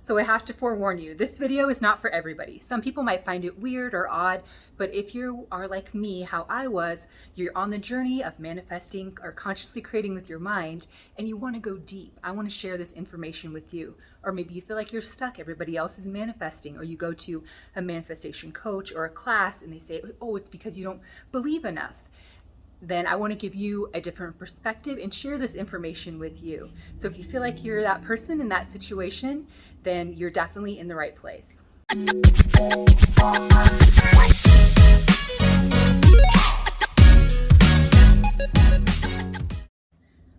So I have to forewarn you, this video is not for everybody. Some people might find it weird or odd, but if you are like me, how I was, you're on the journey of manifesting or consciously creating with your mind, and you want to go deep. I want to share this information with you. Or maybe you feel like you're stuck, everybody else is manifesting, or you go to a manifestation coach or a class and they say, oh, it's because you don't believe enough. Then I want to give you a different perspective and share this information with you. So if you feel like you're that person in that situation, then you're definitely in the right place.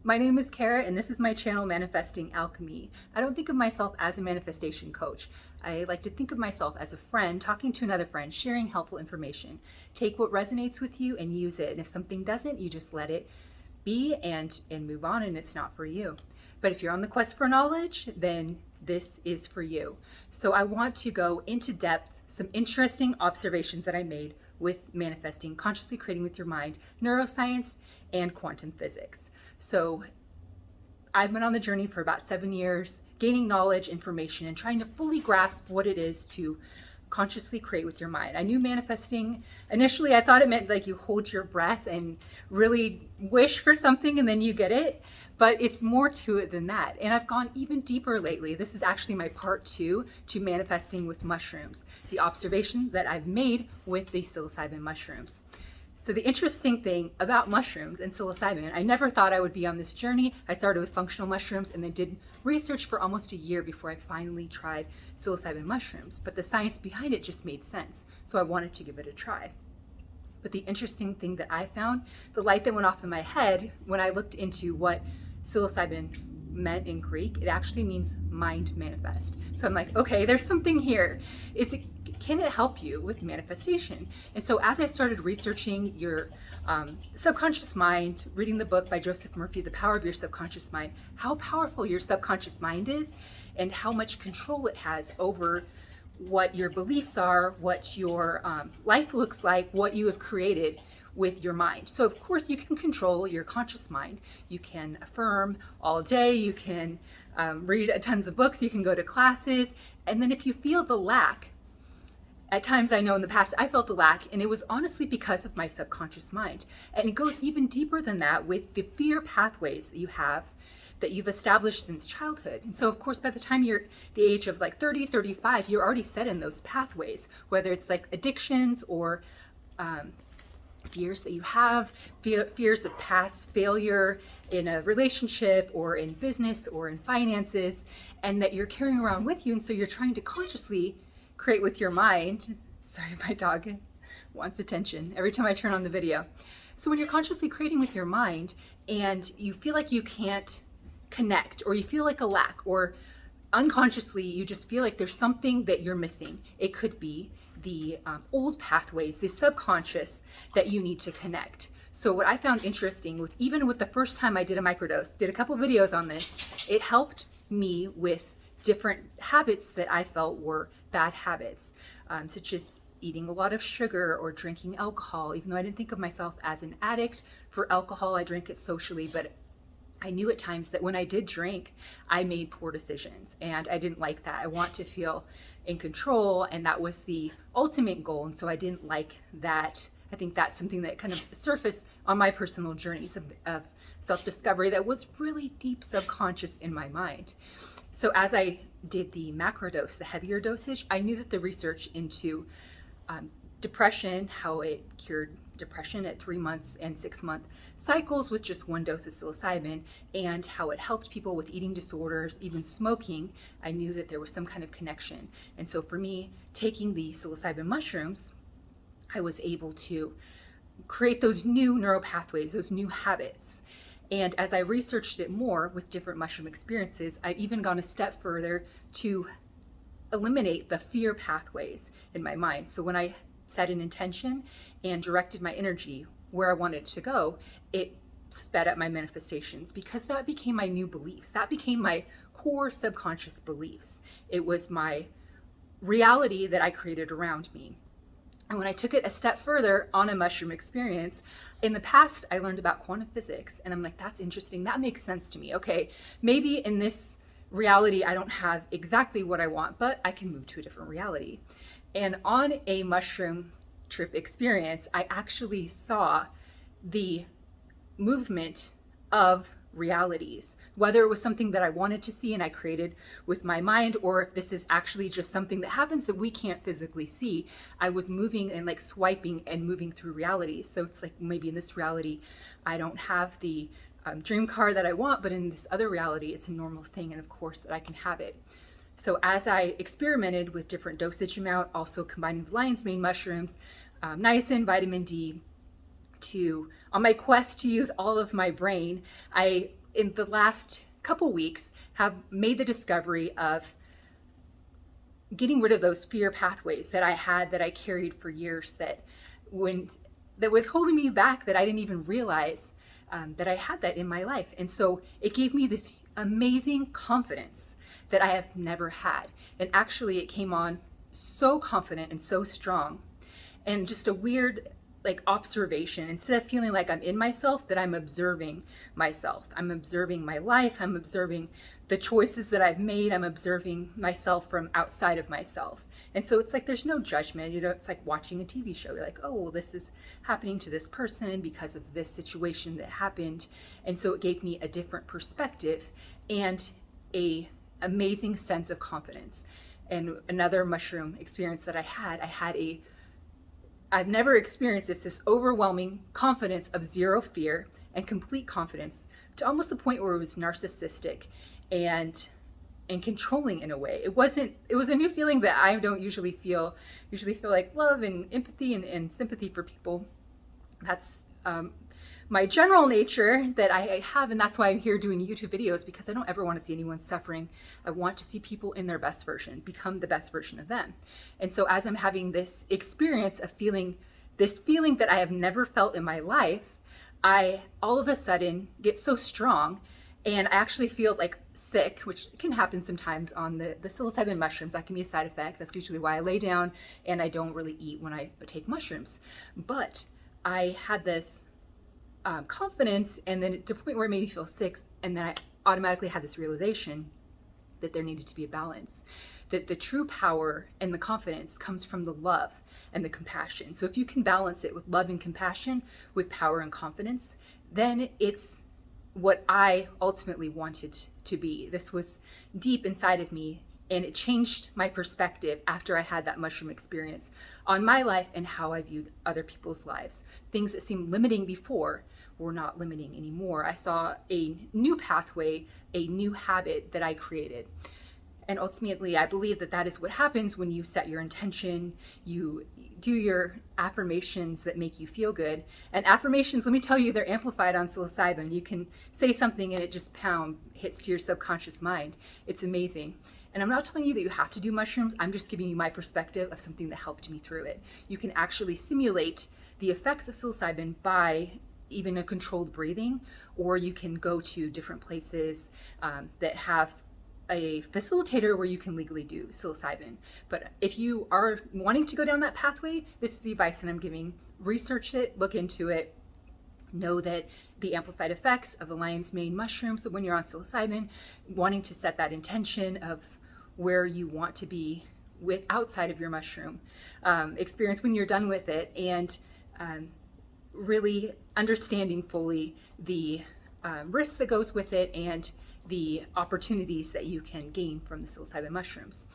My name is Kara, and this is my channel, Manifesting Alchemy. I don't think of myself as a manifestation coach. I like to think of myself as a friend, talking to another friend, sharing helpful information. Take what resonates with you and use it. And if something doesn't, you just let it be and move on, and it's not for you. But if you're on the quest for knowledge, then this is for you. So I want to go into depth, some interesting observations that I made with manifesting, consciously creating with your mind, neuroscience, and quantum physics. So I've been on the journey for about 7 years, gaining knowledge, information, and trying to fully grasp what it is to consciously create with your mind. I knew manifesting, initially I thought it meant like you hold your breath and really wish for something and then you get it, but it's more to it than that. And I've gone even deeper lately. This is actually my part 2 to manifesting with mushrooms, the observation that I've made with the psilocybin mushrooms. So the interesting thing about mushrooms and psilocybin, I never thought I would be on this journey. I started with functional mushrooms and then did research for almost a year before I finally tried psilocybin mushrooms. But the science behind it just made sense, so I wanted to give it a try. But the interesting thing that I found, the light that went off in my head when I looked into what psilocybin meant in Greek, it actually means mind manifest. So I'm like, okay, there's something here. Can it help you with manifestation? And so as I started researching your subconscious mind, reading the book by Joseph Murphy, The Power of Your Subconscious Mind, how powerful your subconscious mind is and how much control it has over what your beliefs are, what your life looks like, what you have created with your mind. So of course you can control your conscious mind. You can affirm all day, you can read tons of books, you can go to classes, and then if you feel the lack, at times I know in the past I felt the lack, and it was honestly because of my subconscious mind. And it goes even deeper than that with the fear pathways that you have, that you've established since childhood. And so of course by the time you're the age of like 30, 35, you're already set in those pathways, whether it's like addictions or fears that you have, fears of past failure in a relationship or in business or in finances, and that you're carrying around with you. And so you're trying to consciously create with your mind. Sorry, my dog wants attention every time I turn on the video. So when you're consciously creating with your mind and you feel like you can't connect, or you feel like a lack, or unconsciously you just feel like there's something that you're missing, it could be the old pathways, the subconscious that you need to connect. So what I found interesting even with the first time I did a microdose, did a couple videos on this, it helped me with different habits that I felt were bad habits, such as eating a lot of sugar or drinking alcohol. Even though I didn't think of myself as an addict for alcohol, I drank it socially, but I knew at times that when I did drink, I made poor decisions, and I didn't like that. I want to feel in control, and that was the ultimate goal, and so I didn't like that. I think that's something that kind of surfaced on my personal journeys of self-discovery that was really deep subconscious in my mind. So as I did the macro dose, the heavier dosage, I knew that the research into depression, how it cured depression at 3 months and 6 month cycles with just 1 dose of psilocybin, and how it helped people with eating disorders, even smoking, I knew that there was some kind of connection. And so for me, taking the psilocybin mushrooms, I was able to create those new neural pathways, those new habits. And as I researched it more with different mushroom experiences, I've even gone a step further to eliminate the fear pathways in my mind. So when I set an intention and directed my energy where I wanted to go, it sped up my manifestations, because that became my new beliefs. That became my core subconscious beliefs. It was my reality that I created around me. And when I took it a step further on a mushroom experience, in the past, I learned about quantum physics, and I'm like, that's interesting. That makes sense to me. Okay, maybe in this reality, I don't have exactly what I want, but I can move to a different reality. And on a mushroom trip experience, I actually saw the movement of realities, whether it was something that I wanted to see and I created with my mind, or if this is actually just something that happens that we can't physically see. I was moving and like swiping and moving through realities. So it's like maybe in this reality, I don't have the dream car that I want, but in this other reality, it's a normal thing. And of course that I can have it. So as I experimented with different dosage amount, also combining the lion's mane mushrooms, niacin, vitamin D, on my quest to use all of my brain, I, in the last couple weeks, have made the discovery of getting rid of those fear pathways that I had, that I carried for years, that was holding me back, that I didn't even realize that I had that in my life. And so it gave me this amazing confidence that I have never had. And actually it came on so confident and so strong, and just a weird like observation. Instead of feeling like I'm in myself, that I'm observing myself. I'm observing my life. I'm observing the choices that I've made. I'm observing myself from outside of myself. And so it's like there's no judgment. You know, it's like watching a TV show. You're like, oh, well, this is happening to this person because of this situation that happened. And so it gave me a different perspective and a amazing sense of confidence. And another mushroom experience that I had I've never experienced this overwhelming confidence of zero fear and complete confidence, to almost the point where it was narcissistic and controlling in a way. It was a new feeling that I don't usually feel. Usually feel like love and empathy and sympathy for people. That's my general nature that I have, and that's why I'm here doing YouTube videos, because I don't ever want to see anyone suffering. I want to see people in their best version, become the best version of them. And so as I'm having this experience of this feeling that I have never felt in my life, I all of a sudden get so strong, and I actually feel like sick, which can happen sometimes on the psilocybin mushrooms. That can be a side effect. That's usually why I lay down and I don't really eat when I take mushrooms. But I had this confidence, and then to the point where it made me feel sick, and then I automatically had this realization that there needed to be a balance, that the true power and the confidence comes from the love and the compassion. So if you can balance it with love and compassion, with power and confidence, then it's what I ultimately wanted to be. This was deep inside of me, and it changed my perspective after I had that mushroom experience on my life and how I viewed other people's lives. Things that seemed limiting before were not limiting anymore. I saw a new pathway, a new habit that I created. And ultimately, I believe that is what happens when you set your intention, you do your affirmations that make you feel good. And affirmations, let me tell you, they're amplified on psilocybin. You can say something and it just hits to your subconscious mind. It's amazing. And I'm not telling you that you have to do mushrooms. I'm just giving you my perspective of something that helped me through it. You can actually simulate the effects of psilocybin by even a controlled breathing, or you can go to different places that have a facilitator where you can legally do psilocybin. But if you are wanting to go down that pathway, this is the advice that I'm giving. Research it, look into it, know that the amplified effects of the lion's mane mushrooms, so when you're on psilocybin, wanting to set that intention of where you want to be with outside of your mushroom experience when you're done with it, and really understanding fully the risk that goes with it and the opportunities that you can gain from the psilocybin mushrooms.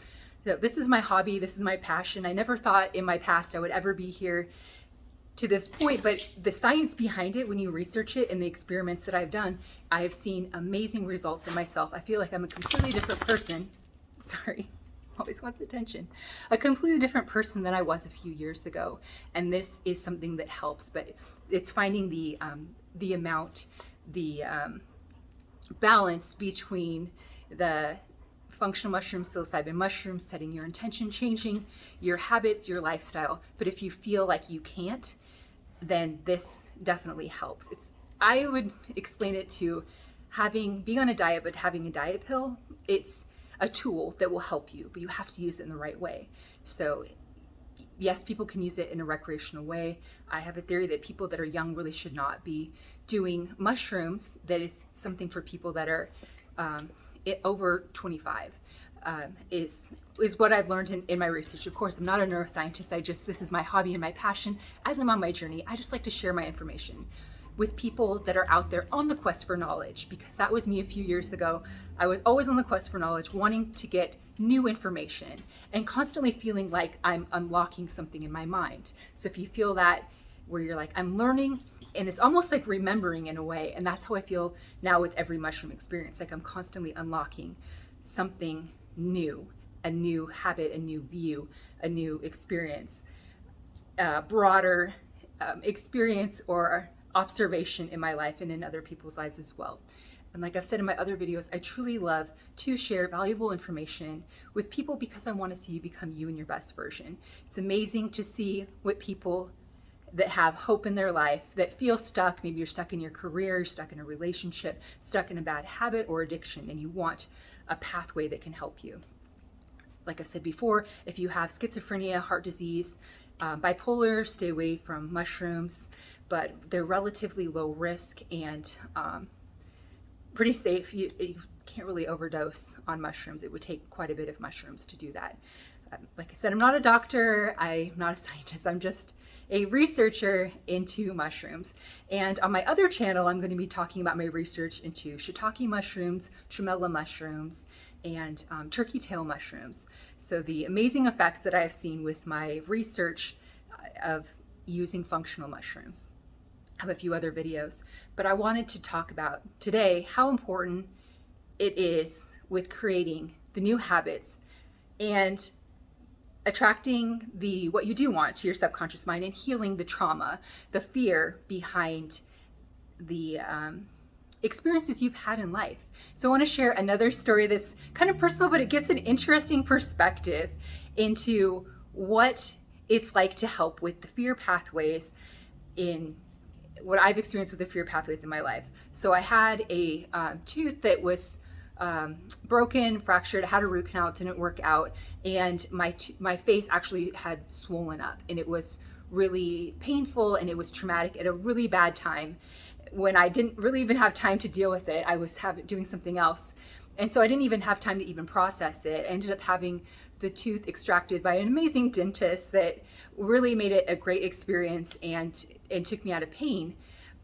So this is my hobby, this is my passion. I never thought in my past I would ever be here to this point, but the science behind it, when you research it and the experiments that I've done, I have seen amazing results in myself. I feel like I'm a completely different person. Sorry, always wants attention. A completely different person than I was a few years ago. And this is something that helps, but it's finding the amount, the balance between the functional mushrooms, psilocybin mushrooms, setting your intention, changing your habits, your lifestyle. But if you feel like you can't, then this definitely helps. I would explain it to being on a diet, but having a diet pill. It's a tool that will help you, but you have to use it in the right way. So yes, people can use it in a recreational way. I have a theory that people that are young really should not be doing mushrooms, that it's something for people that are over 25. Is what I've learned in my research. Of course, I'm not a neuroscientist. This is my hobby and my passion. As I'm on my journey, I just like to share my information with people that are out there on the quest for knowledge, because that was me a few years ago. I was always on the quest for knowledge, wanting to get new information and constantly feeling like I'm unlocking something in my mind. So if you feel that, where you're like, I'm learning, and it's almost like remembering in a way, and that's how I feel now with every mushroom experience. Like I'm constantly unlocking something new, a new habit, a new view, a new experience, broader experience or observation in my life and in other people's lives as well. And like I've said in my other videos, I truly love to share valuable information with people because I want to see you become you and your best version. It's amazing to see what people that have hope in their life, that feel stuck. Maybe you're stuck in your career, you're stuck in a relationship, stuck in a bad habit or addiction, and you want a pathway that can help you. Like I said before, if you have schizophrenia, heart disease, bipolar, stay away from mushrooms, but they're relatively low risk and pretty safe. You can't really overdose on mushrooms. It would take quite a bit of mushrooms to do that. Like I said, I'm not a doctor, I'm not a scientist, I'm just a researcher into mushrooms. And on my other channel, I'm going to be talking about my research into shiitake mushrooms, tremella mushrooms, and turkey tail mushrooms. So the amazing effects that I have seen with my research of using functional mushrooms. I have a few other videos, but I wanted to talk about today how important it is with creating the new habits and attracting what you do want to your subconscious mind and healing the trauma, the fear behind the experiences you've had in life. So I want to share another story that's kind of personal, but it gives an interesting perspective into what it's like to help with the fear pathways in what I've experienced with the fear pathways in my life. So I had a tooth that was broken, fractured, I had a root canal, it didn't work out, and my face actually had swollen up, and it was really painful and it was traumatic at a really bad time when I didn't really even have time to deal with it. I was doing something else, and so I didn't even have time to even process it. I ended up having the tooth extracted by an amazing dentist that really made it a great experience and took me out of pain.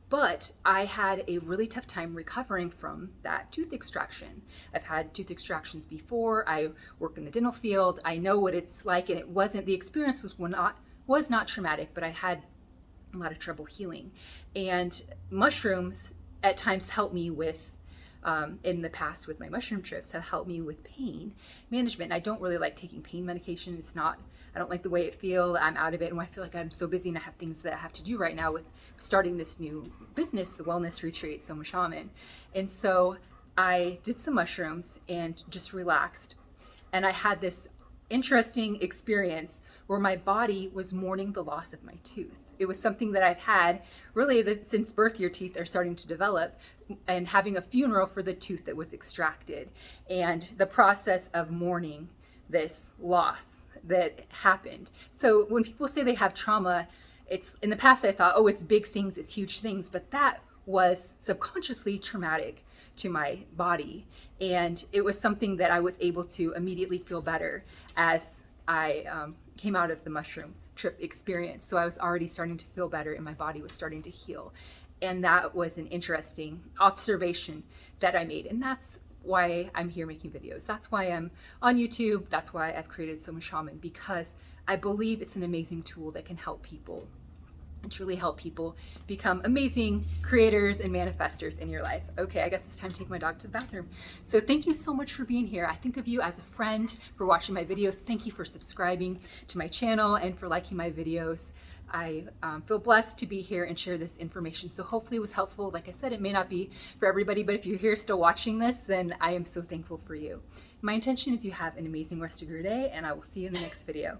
But I had a really tough time recovering from that tooth extraction. I've had tooth extractions before. I work in the dental field. I know what it's like, and the experience was not traumatic, but I had a lot of trouble healing. And mushrooms at times help me with, in the past with my mushroom trips, have helped me with pain management. And I don't really like taking pain medication. I don't like the way it feels. I'm out of it, and I feel like I'm so busy and I have things that I have to do right now with starting this new business, the wellness retreat, somashaman. And so I did some mushrooms and just relaxed. And I had this interesting experience where my body was mourning the loss of my tooth. It was something that I've had really since birth. Your teeth are starting to develop, and having a funeral for the tooth that was extracted, and the process of mourning this loss that happened. So when people say they have trauma, it's in the past I thought, oh, it's big things, it's huge things, but that was subconsciously traumatic to my body. And it was something that I was able to immediately feel better as I came out of the mushroom trip experience. So I was already starting to feel better and my body was starting to heal. And that was an interesting observation that I made. And that's why I'm here making videos. That's why I'm on YouTube. That's why I've created somashaman, because I believe it's an amazing tool that can help people and truly help people become amazing creators and manifestors in your life. Okay, I guess it's time to take my dog to the bathroom. So thank you so much for being here. I think of you as a friend, for watching my videos. Thank you for subscribing to my channel and for liking my videos. I feel blessed to be here and share this information. So hopefully it was helpful. Like I said, it may not be for everybody, but if you're here still watching this, then I am so thankful for you. My intention is you have an amazing rest of your day, and I will see you in the next video.